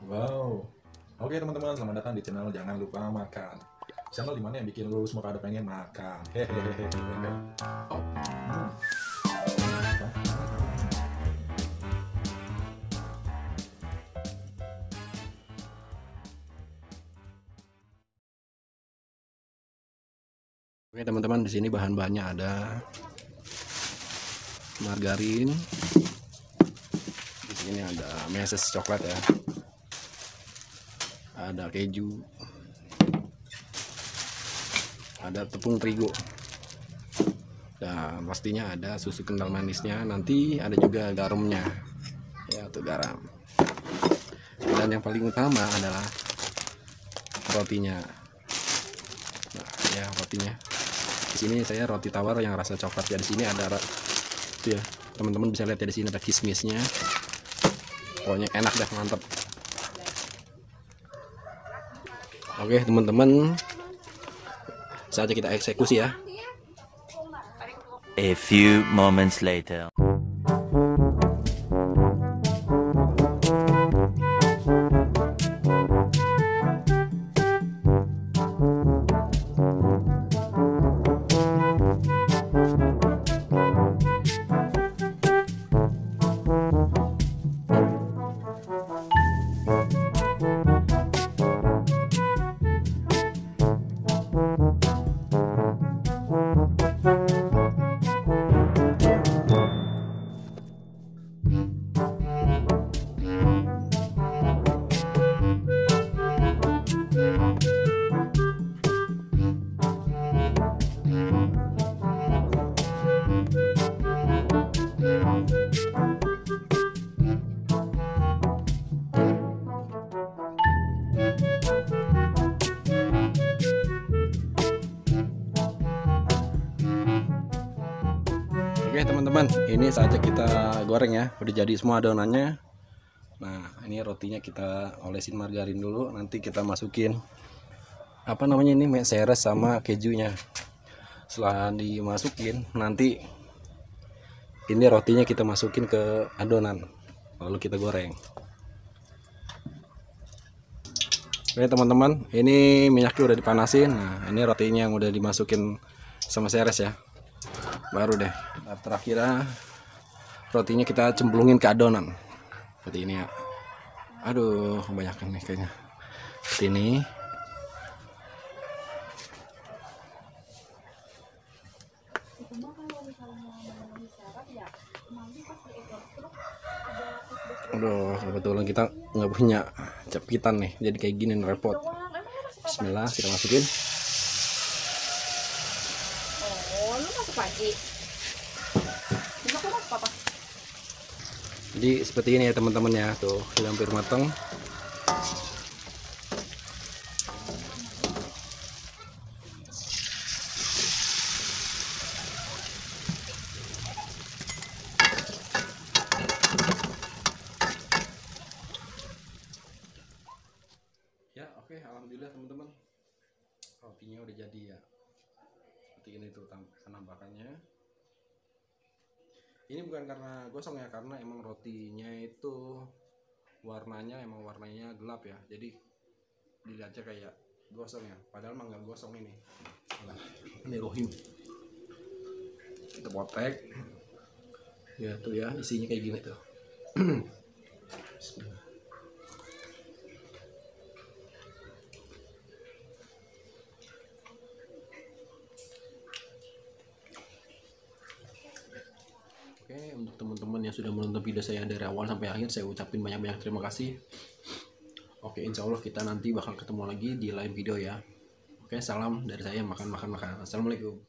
Wow. Oke teman-teman, selamat datang di channel Jangan Lupa Makan. Channel dimana yang bikin lu semua pada pengen makan. Hehehe. Oh. Oke teman-teman, di sini bahan-bahannya ada margarin, di sini ada meses coklat ya, ada keju, ada tepung terigu, dan pastinya ada susu kental manisnya. Nanti ada juga garamnya ya, untuk garam. Dan yang paling utama adalah rotinya. Nah ya, rotinya di sini saya roti tawar yang rasa coklat ya. Di sini ada itu ya, teman-teman bisa lihat ya, di sini ada kismisnya. Pokoknya enak deh, mantap. Oke teman-teman, saatnya kita eksekusi ya. A few moments later. Oke teman-teman, ini saatnya kita goreng ya. Udah jadi semua adonannya. Nah ini rotinya kita olesin margarin dulu. Nanti kita masukin apa namanya ini, meseres sama kejunya. Setelah dimasukin, nanti ini rotinya kita masukin ke adonan, lalu kita goreng. Oke teman-teman, ini minyaknya udah dipanasin. Nah ini rotinya yang udah dimasukin sama seres ya. Baru deh terakhir rotinya kita cemplungin ke adonan seperti ini ya. Aduh kebanyakan nih kayaknya. Seperti ini. Aduh kebetulan kita nggak punya capitan nih, jadi kayak gini repot. Bismillah, kita masukin. Pagi. Jadi seperti ini ya teman-teman ya, tuh sudah hampir matang. Ya oke, alhamdulillah teman-teman, rotinya udah jadi ya. Seperti ini tuh penampakannya. Ini bukan karena gosong ya, karena emang rotinya itu warnanya gelap ya, jadi dilihatnya kayak gosong ya, padahal emang nggak gosong ini. Nah, ini rohim kita potek ya, tuh ya isinya kayak gini tuh. Bismillah. Oke, untuk teman-teman yang sudah menonton video saya dari awal sampai akhir, saya ucapin banyak-banyak terima kasih. Oke, insya Allah kita nanti bakal ketemu lagi di lain video ya. Oke, salam dari saya, makan. Assalamualaikum.